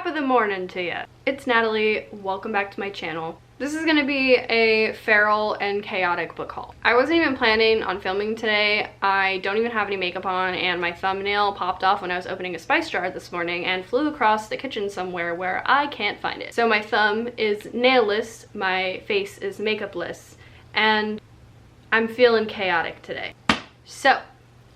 Top of the morning to you. It's Natalie. Welcome back to my channel. This is gonna be a feral and chaotic book haul. I wasn't even planning on filming today. I don't even have any makeup on, and my thumbnail popped off when I was opening a spice jar this morning and flew across the kitchen somewhere where I can't find it. So my thumb is nailless, my face is makeupless, and I'm feeling chaotic today. So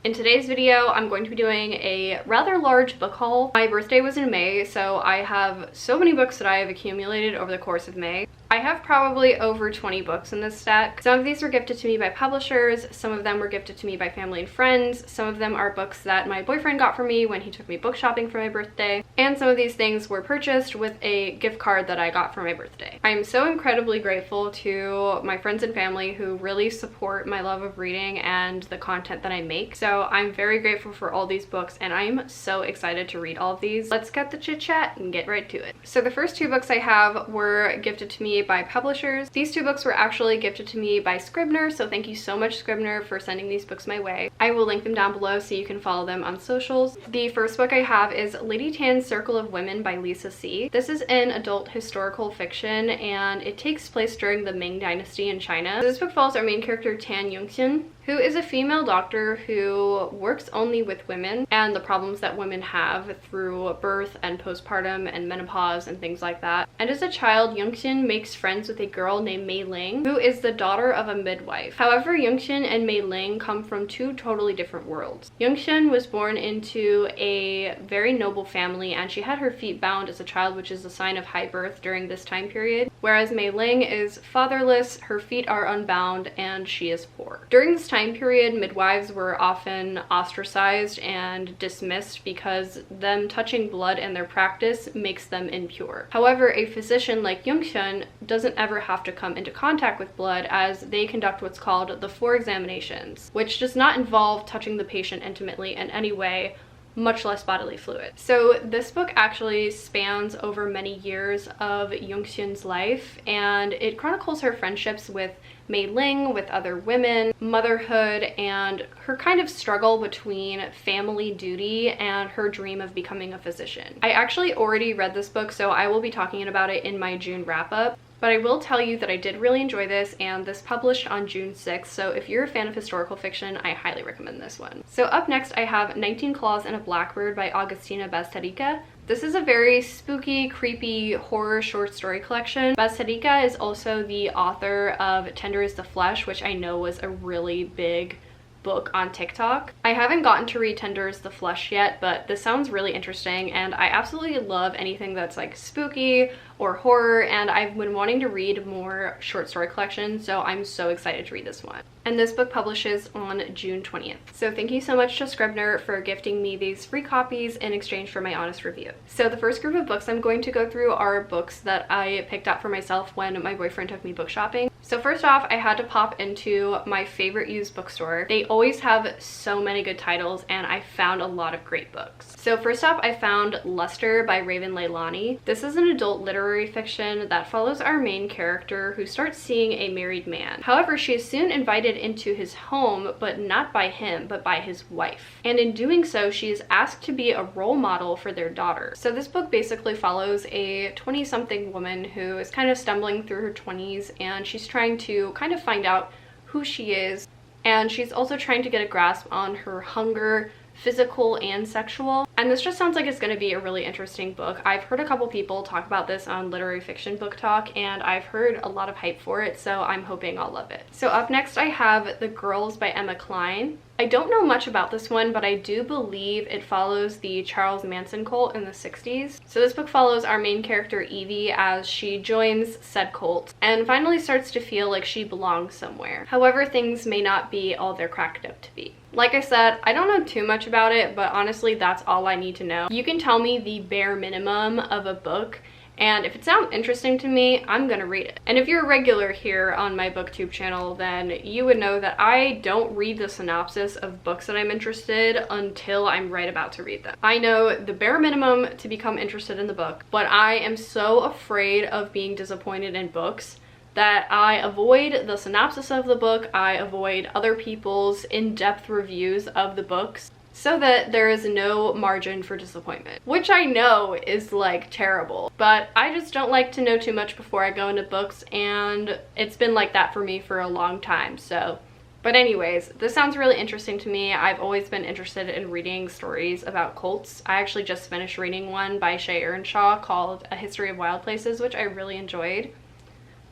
in today's video, I'm going to be doing a rather large book haul. My birthday was in May, so I have so many books that I have accumulated over the course of May. I have probably over 20 books in this stack. Some of these were gifted to me by publishers, some of them were gifted to me by family and friends, some of them are books that my boyfriend got for me when he took me book shopping for my birthday, and some of these things were purchased with a gift card that I got for my birthday. I am so incredibly grateful to my friends and family who really support my love of reading and the content that I make. So I'm very grateful for all these books, and I'm so excited to read all of these. Let's cut the chit chat and get right to it. So the first two books I have were gifted to me by publishers. These two books were actually gifted to me by Scribner, so thank you so much, Scribner, for sending these books my way. I will link them down below so you can follow them on socials. The first book I have is Lady Tan's Circle of Women by Lisa C. This is an adult historical fiction, and it takes place during the Ming Dynasty in China. This book follows our main character, Tan Yongxin, who is a female doctor who works only with women and the problems that women have through birth and postpartum and menopause and things like that. And as a child, Yongxin makes friends with a girl named Mei Ling, who is the daughter of a midwife. However, Yongxin and Mei Ling come from two totally different worlds. Yongxin was born into a very noble family, and she had her feet bound as a child, which is a sign of high birth during this time period, whereas Mei Ling is fatherless, her feet are unbound, and she is poor. During this time period, midwives were often ostracized and dismissed because them touching blood in their practice makes them impure. However, a physician like Yongxin doesn't ever have to come into contact with blood, as they conduct what's called the 4 examinations, which does not involve touching the patient intimately in any way, much less bodily fluid. So this book actually spans over many years of Yongxin's life, and it chronicles her friendships with Mei Ling, with other women, motherhood, and her kind of struggle between family duty and her dream of becoming a physician. I actually already read this book, so I will be talking about it in my June wrap-up. But I will tell you that I did really enjoy this, and this published on June 6th, so if you're a fan of historical fiction, I highly recommend this one. So up next, I have 19 Claws and a Blackbird by Agustina Bazterrica. This is a very spooky, creepy horror short story collection. Bazterrica is also the author of Tender is the Flesh, which I know was a really big book on TikTok. I haven't gotten to read Tender is the Flesh yet, but this sounds really interesting, and I absolutely love anything that's like spooky or horror, and I've been wanting to read more short story collections, so I'm so excited to read this one. And this book publishes on June 20th. So thank you so much to Scribner for gifting me these free copies in exchange for my honest review. So the first group of books I'm going to go through are books that I picked out for myself when my boyfriend took me book shopping. So first off, I had to pop into my favorite used bookstore. They always have so many good titles, and I found a lot of great books. So first off, I found Luster by Raven Leilani. This is an adult literary fiction that follows our main character, who starts seeing a married man. However, she is soon invited into his home, but not by him, but by his wife. And in doing so, she is asked to be a role model for their daughter. So this book basically follows a 20-something woman who is kind of stumbling through her 20s, and she's trying to kind of find out who she is, and she's also trying to get a grasp on her hunger, physical and sexual. And this just sounds like it's going to be a really interesting book. I've heard a couple people talk about this on Literary Fiction Book Talk, and I've heard a lot of hype for it, so I'm hoping I'll love it. So up next, I have The Girls by Emma Cline. I don't know much about this one, but I do believe it follows the Charles Manson cult in the 60s. So this book follows our main character Evie as she joins said cult and finally starts to feel like she belongs somewhere. However, things may not be all they're cracked up to be. Like I said, I don't know too much about it, but honestly, that's all I need to know. You can tell me the bare minimum of a book, and if it sounds interesting to me, I'm gonna read it. And if you're a regular here on my booktube channel, then you would know that I don't read the synopsis of books that I'm interested until I'm right about to read them. I know the bare minimum to become interested in the book, but I am so afraid of being disappointed in books that I avoid the synopsis of the book, I avoid other people's in-depth reviews of the books. so that there is no margin for disappointment, which I know is like terrible, but I just don't like to know too much before I go into books, and it's been like that for me for a long time. So but anyways, this sounds really interesting to me. I've always been interested in reading stories about cults. I actually just finished reading one by Shay Earnshaw called A History of Wild Places, which I really enjoyed.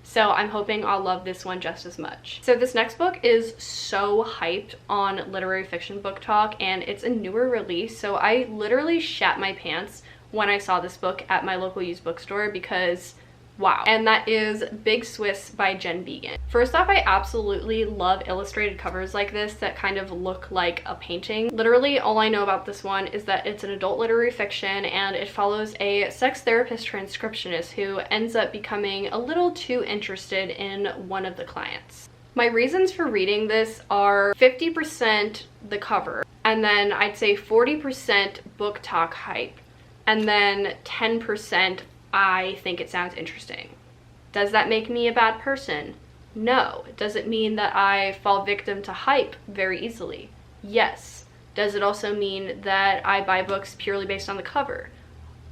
So I'm hoping I'll love this one just as much. So this next book is so hyped on Literary Fiction Book Talk, and it's a newer release. So I literally shat my pants when I saw this book at my local used bookstore because wow. And that is Big Swiss by Jen Began. First off, I absolutely love illustrated covers like this that kind of look like a painting. Literally, all I know about this one is that it's an adult literary fiction, and it follows a sex therapist transcriptionist who ends up becoming a little too interested in one of the clients. My reasons for reading this are 50% the cover, and then I'd say 40% book talk hype, and then 10% I think it sounds interesting. Does that make me a bad person? No. Does it mean that I fall victim to hype very easily? Yes. Does it also mean that I buy books purely based on the cover?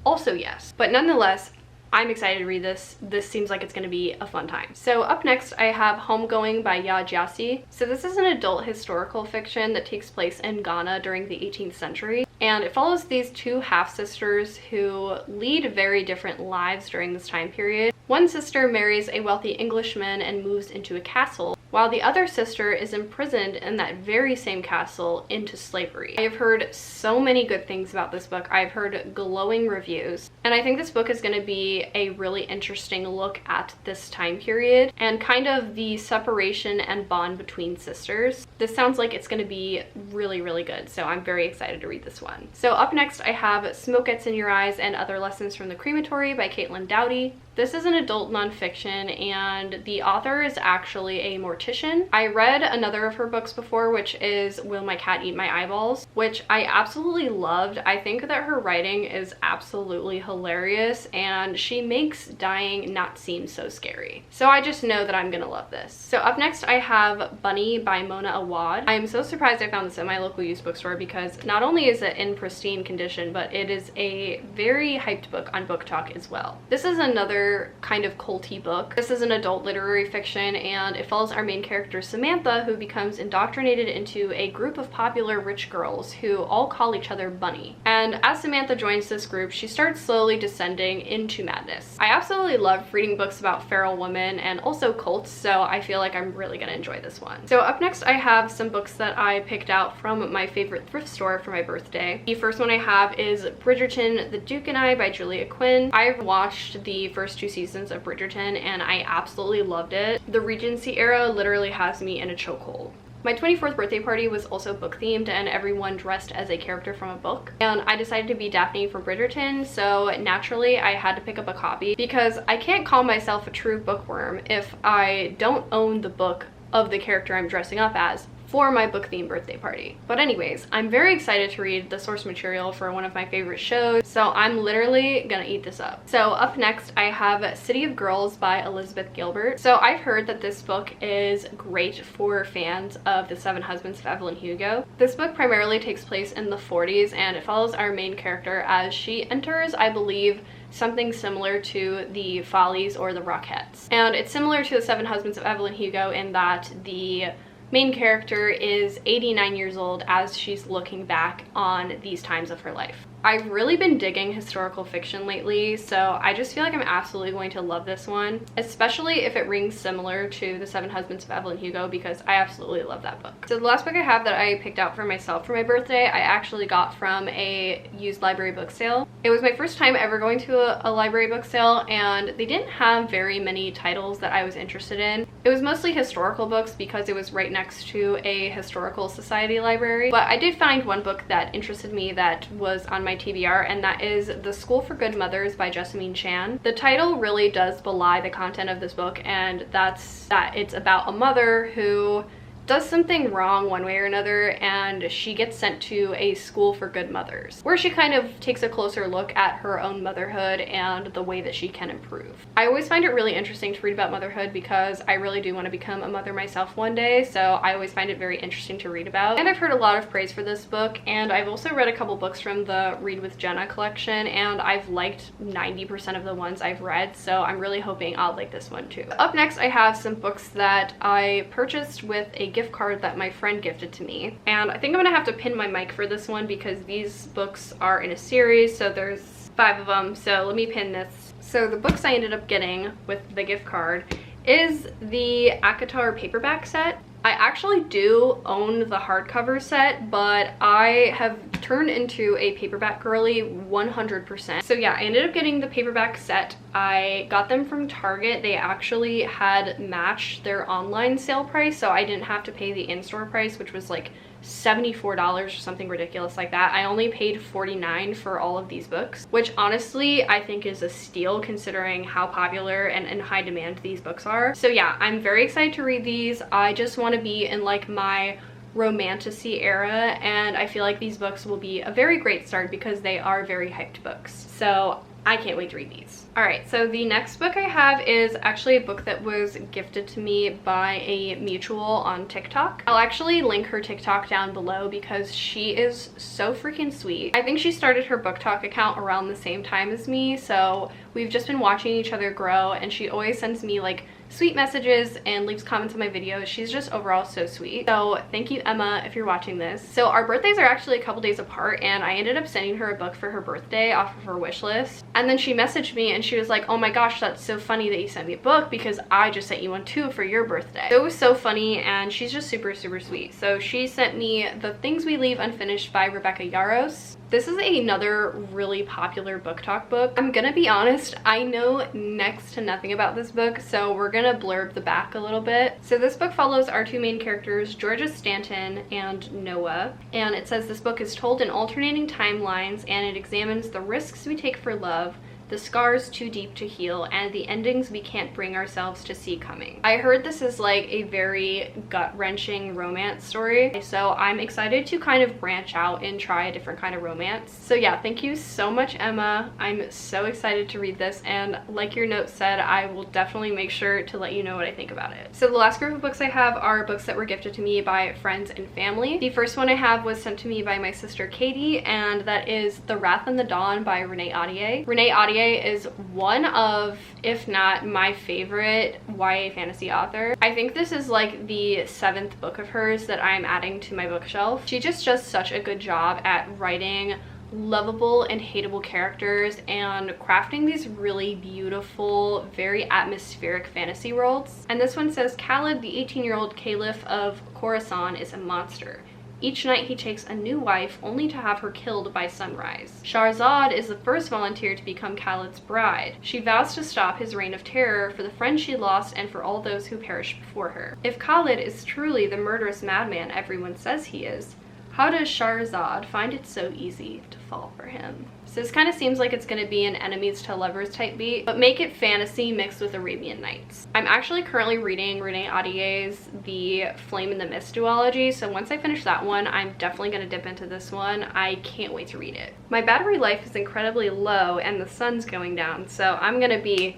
Also yes. But nonetheless, I'm excited to read this. This seems like it's going to be a fun time. So up next, I have Homegoing by Ya Gyasi. So this is an adult historical fiction that takes place in Ghana during the 18th century. And it follows these two half-sisters who lead very different lives during this time period. One sister marries a wealthy Englishman and moves into a castle, while the other sister is imprisoned in that very same castle into slavery. I have heard so many good things about this book. I've heard glowing reviews, and I think this book is going to be a really interesting look at this time period and kind of the separation and bond between sisters. This sounds like it's going to be really, really good, so I'm very excited to read this one. So up next, I have Smoke Gets in Your Eyes and Other Lessons from the Crematory by Caitlin Doughty. This is an adult nonfiction, and the author is actually a mortician. I read another of her books before, which is Will My Cat Eat My Eyeballs, which I absolutely loved. I think that her writing is absolutely hilarious, and she makes dying not seem so scary. So I just know that I'm gonna love this. So up next, I have Bunny by Mona Awad. I am so surprised I found this at my local used bookstore because not only is it in pristine condition, but it is a very hyped book on Book Talk as well. This is another kind of culty book. This is an adult literary fiction, and it follows our main character Samantha, who becomes indoctrinated into a group of popular rich girls who all call each other Bunny. And as Samantha joins this group, she starts slowly descending into madness. I absolutely love reading books about feral women and also cults, so I feel like I'm really gonna enjoy this one. So up next, I have some books that I picked out from my favorite thrift store for my birthday. The first one I have is Bridgerton, The Duke and I by Julia Quinn. I've watched the first 2 seasons of Bridgerton and I absolutely loved it. The Regency era literally has me in a chokehold. My 24th birthday party was also book themed, and everyone dressed as a character from a book. And I decided to be Daphne from Bridgerton, so naturally I had to pick up a copy because I can't call myself a true bookworm if I don't own the book of the character I'm dressing up as for my book themed birthday party. But anyways, I'm very excited to read the source material for one of my favorite shows, so I'm literally gonna eat this up. So up next, I have City of Girls by Elizabeth Gilbert. So I've heard that this book is great for fans of The Seven Husbands of Evelyn Hugo. This book primarily takes place in the 40s, and it follows our main character as she enters, I believe, something similar to the Follies or the Rockettes. And it's similar to The Seven Husbands of Evelyn Hugo in that the main character is 89 years old as she's looking back on these times of her life. I've really been digging historical fiction lately, so I just feel like I'm absolutely going to love this one, especially if it rings similar to The Seven Husbands of Evelyn Hugo, because I absolutely love that book. So the last book I have that I picked out for myself for my birthday, I actually got from a used library book sale. It was my first time ever going to a library book sale, and they didn't have very many titles that I was interested in. It was mostly historical books because it was right next to a historical society library, but I did find one book that interested me that was on my TBR, and that is The School for Good Mothers by Jessamine Chan. The title really does belie the content of this book, and that's that it's about a mother who does something wrong one way or another, and she gets sent to a school for good mothers, where she kind of takes a closer look at her own motherhood and the way that she can improve. I always find it really interesting to read about motherhood because I really do want to become a mother myself one day, so I always find it very interesting to read about. And I've heard a lot of praise for this book, and I've also read a couple books from the Read with Jenna collection, and I've liked 90% of the ones I've read, so I'm really hoping I'll like this one too. Up next, I have some books that I purchased with a gift card that my friend gifted to me, and I think I'm gonna have to pin my mic for this one because these books are in a series, so there's 5 of them, so let me pin this. So the books I ended up getting with the gift card is the ACOTAR paperback set. I actually do own the hardcover set, but I have turned into a paperback girly 100%. So yeah, I ended up getting the paperback set. I got them from Target. They actually had matched their online sale price, so I didn't have to pay the in-store price, which was like $74 or something ridiculous like that. I only paid $49 for all of these books, which honestly I think is a steal considering how popular and in high demand these books are. So yeah, I'm very excited to read these. I just want to be in like my romantasy era, and I feel like these books will be a very great start because they are very hyped books. So I can't wait to read these. Alright, so the next book I have is actually a book that was gifted to me by a mutual on TikTok. I'll actually link her TikTok down below because she is so freaking sweet. I think she started her book talk account around the same time as me, so we've just been watching each other grow, and she always sends me like sweet messages and leaves comments on my videos. She's just overall so sweet. So thank you, Emma, if you're watching this. So our birthdays are actually a couple days apart, and I ended up sending her a book for her birthday off of her wish list. And then she messaged me and she was like, oh my gosh, that's so funny that you sent me a book because I just sent you one too for your birthday. So it was so funny, and she's just super sweet. So she sent me The Things We Leave Unfinished by Rebecca Yarros. This is another really popular book talk book. I'm gonna be honest, I know next to nothing about this book, so we're gonna blurb the back a little bit. So this book follows our 2 main characters, Georgia Stanton and Noah, and it says this book is told in alternating timelines, and it examines the risks we take for love, the scars too deep to heal, and the endings we can't bring ourselves to see coming. I heard this is like a very gut-wrenching romance story, so I'm excited to kind of branch out and try a different kind of romance. So yeah, thank you so much, Emma. I'm so excited to read this, and like your note said, I will definitely make sure to let you know what I think about it. So the last group of books I have are books that were gifted to me by friends and family. The first one I have was sent to me by my sister Katie, and that is The Wrath and the Dawn by Renee Ahdieh. Renee Ahdieh is one of, if not my favorite YA fantasy author. I think this is like the 7th book of hers that I'm adding to my bookshelf. She just does such a good job at writing lovable and hateable characters and crafting these really beautiful, very atmospheric fantasy worlds. And this one says, Khalid, the 18-year-old caliph of Khorasan, is a monster. Each night he takes a new wife only to have her killed by sunrise. Shahrazad is the first volunteer to become Khalid's bride. She vows to stop his reign of terror for the friends she lost and for all those who perished before her. If Khalid is truly the murderous madman everyone says he is, how does Shahrazad find it so easy to fall for him? So this kind of seems like it's going to be an enemies to lovers type beat, but make it fantasy mixed with Arabian Nights. I'm actually currently reading Renee Ahdieh's The Flame in the Mist duology, so once I finish that one, I'm definitely going to dip into this one. I can't wait to read it. My battery life is incredibly low and the sun's going down, so I'm going to be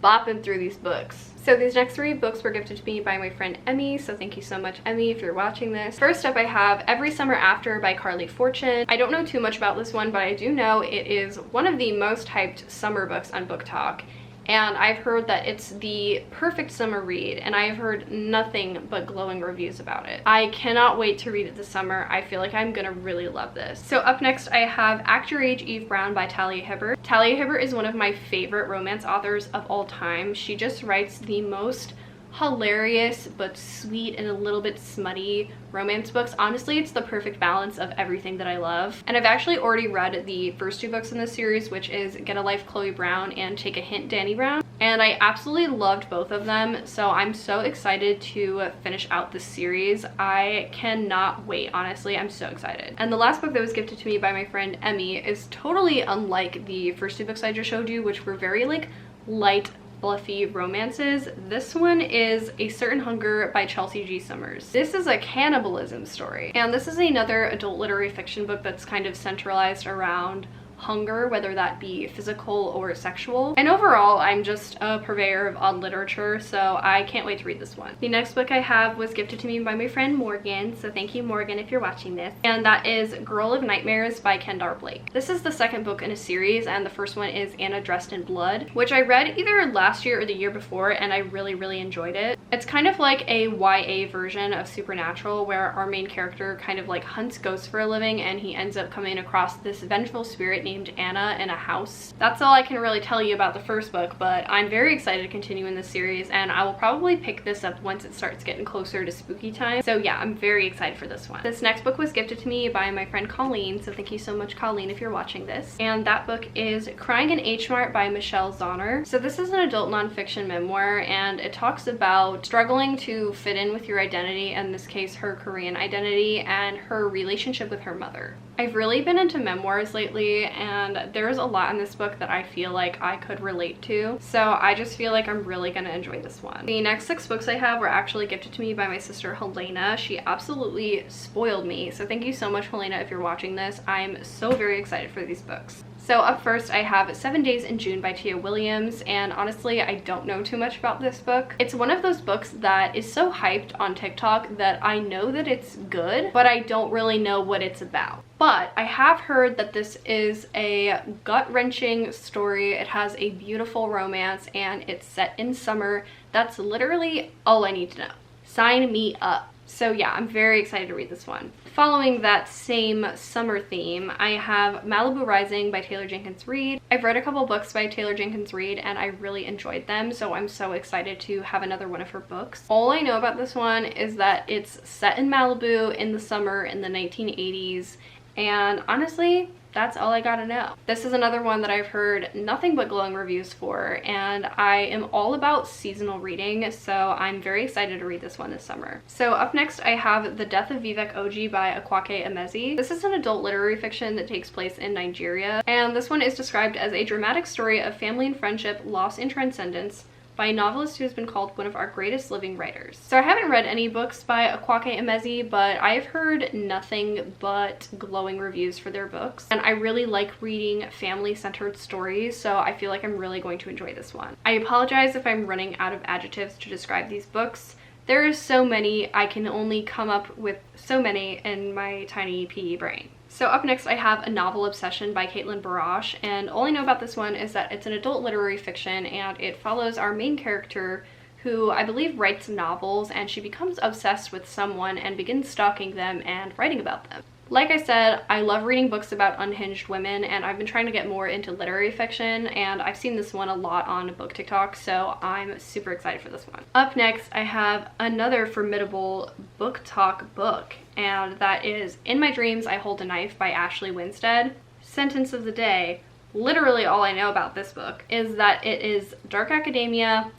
bopping through these books. So these next 3 books were gifted to me by my friend Emmy, so thank you so much, Emmy, if you're watching this. First up, I have Every Summer After by Carly Fortune. I don't know too much about this one, but I do know it is one of the most hyped summer books on Book Talk. And I've heard that it's the perfect summer read, and I've heard nothing but glowing reviews about it. I cannot wait to read it this summer. I feel like I'm gonna really love this. So up next, I have Act Your Age, Eve Brown by Talia Hibbert. Talia Hibbert is one of my favorite romance authors of all time. She just writes the most hilarious but sweet and a little bit smutty romance books. Honestly, it's the perfect balance of everything that I love. And I've actually already read the first 2 books in this series, which is Get a Life Chloe Brown and Take a Hint Danny Brown, and I absolutely loved both of them, so I'm so excited to finish out this series. I cannot wait, honestly. I'm so excited. And the last book that was gifted to me by my friend Emmy is totally unlike the first 2 books I just showed you, which were very like light fluffy romances, this one is A Certain Hunger by Chelsea G. Summers. This is a cannibalism story, and this is another adult literary fiction book that's kind of centralized around hunger, whether that be physical or sexual. And overall, I'm just a purveyor of odd literature, so I can't wait to read this one. The next book I have was gifted to me by my friend Morgan, so thank you, Morgan, if you're watching this. And that is Girl of Nightmares by Kendar Blake. This is the second book in a series, and the first one is Anna Dressed in Blood, which I read either last year or the year before, and I really enjoyed it. It's kind of like a YA version of Supernatural, where our main character kind of like hunts ghosts for a living, and he ends up coming across this vengeful spirit named Anna in a house. That's all I can really tell you about the first book, but I'm very excited to continue in this series, and I will probably pick this up once it starts getting closer to spooky time. So yeah, I'm very excited for this one. This next book was gifted to me by my friend Colleen, so thank you so much, Colleen, if you're watching this. And that book is Crying in H Mart by Michelle Zauner. So this is an adult nonfiction memoir, and it talks about struggling to fit in with your identity, in this case her Korean identity, and her relationship with her mother. I've really been into memoirs lately, and there's a lot in this book that I feel like I could relate to, so I just feel like I'm really gonna enjoy this one. The next 6 books I have were actually gifted to me by my sister Helena. She absolutely spoiled me, so thank you so much, Helena, if you're watching this. I'm so very excited for these books. So up first, I have 7 Days in June by Tia Williams, and honestly, I don't know too much about this book. It's one of those books that is so hyped on TikTok that I know that it's good, but I don't really know what it's about. But I have heard that this is a gut-wrenching story. It has a beautiful romance, and it's set in summer. That's literally all I need to know. Sign me up. So yeah, I'm very excited to read this one. Following that same summer theme, I have Malibu Rising by Taylor Jenkins Reid. I've read a couple books by Taylor Jenkins Reid, and I really enjoyed them, so I'm so excited to have another one of her books. All I know about this one is that it's set in Malibu in the summer in the 1980s, and honestly, that's all I gotta know. This is another one that I've heard nothing but glowing reviews for, and I am all about seasonal reading, so I'm very excited to read this one this summer. So up next, I have The Death of Vivek Oji by Akwake Emezi. This is an adult literary fiction that takes place in Nigeria, and this one is described as a dramatic story of family and friendship, loss and transcendence, by a novelist who has been called one of our greatest living writers. So I haven't read any books by Akwake Emezi, but I've heard nothing but glowing reviews for their books. And I really like reading family-centered stories, so I feel like I'm really going to enjoy this one. I apologize if I'm running out of adjectives to describe these books. There are so many, I can only come up with so many in my tiny pea brain. So up next, I have A Novel Obsession by Caitlin Barash, and all I know about this one is that it's an adult literary fiction, and it follows our main character, who I believe writes novels, and she becomes obsessed with someone and begins stalking them and writing about them. Like I said, I love reading books about unhinged women, and I've been trying to get more into literary fiction, and I've seen this one a lot on book TikTok, so I'm super excited for this one. Up next, I have another formidable book talk book, and that is In My Dreams I Hold a Knife by Ashley Winstead. Sentence of the day. Literally all I know about this book is that it is dark academia,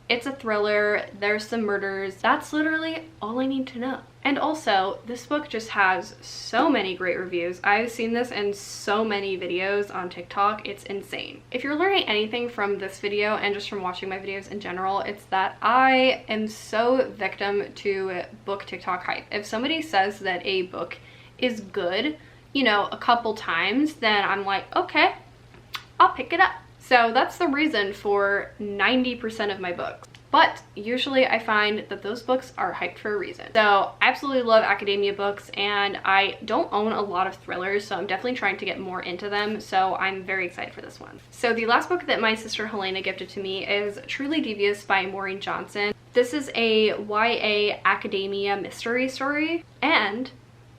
it's a thriller, there's some murders. That's literally all I need to know. And also, this book just has so many great reviews. I've seen this in so many videos on TikTok. It's insane. If you're learning anything from this video and just from watching my videos in general, it's that I am so victim to book TikTok hype. If somebody says that a book is good, you know, a couple times, then I'm like, okay, I'll pick it up. So that's the reason for 90% of my books. But usually I find that those books are hyped for a reason. So I absolutely love academia books, and I don't own a lot of thrillers, so I'm definitely trying to get more into them, so I'm very excited for this one. So the last book that my sister Helena gifted to me is Truly Devious by Maureen Johnson. This is a YA academia mystery story, and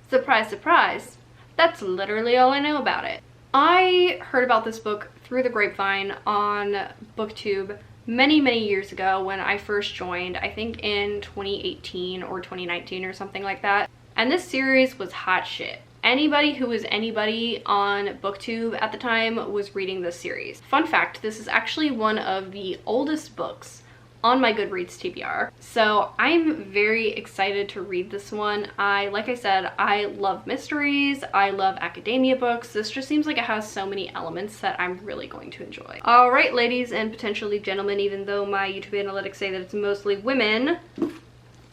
surprise, surprise, that's literally all I know about it. I heard about this book through the grapevine on BookTube many years ago when I first joined, I think in 2018 or 2019 or something like that. And this series was hot shit. Anybody who was anybody on BookTube at the time was reading this series. Fun fact, this is actually one of the oldest books on my Goodreads TBR. So I'm very excited to read this one. Like I said, I love mysteries, I love academia books. This just seems like it has so many elements that I'm really going to enjoy. All right, ladies and potentially gentlemen, even though my YouTube analytics say that it's mostly women,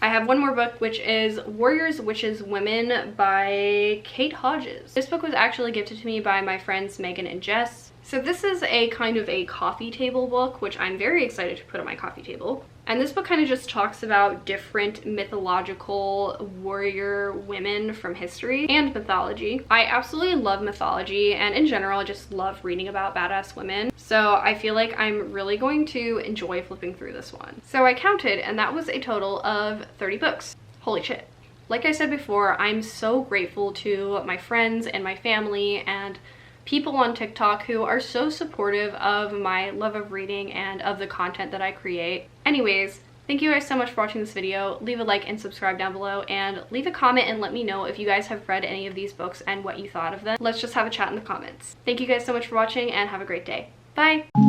I have one more book, which is Warriors, Witches, Women by Kate Hodges. This book was actually gifted to me by my friends Megan and Jess. So this is a kind of a coffee table book, which I'm very excited to put on my coffee table. And this book kind of just talks about different mythological warrior women from history and mythology. I absolutely love mythology, and in general, I just love reading about badass women. So I feel like I'm really going to enjoy flipping through this one. So I counted, and that was a total of 30 books. Holy shit. Like I said before, I'm so grateful to my friends and my family and people on TikTok who are so supportive of my love of reading and of the content that I create. Anyways, thank you guys so much for watching this video. Leave a like and subscribe down below, and leave a comment and let me know if you guys have read any of these books and what you thought of them. Let's just have a chat in the comments. Thank you guys so much for watching, and have a great day. Bye!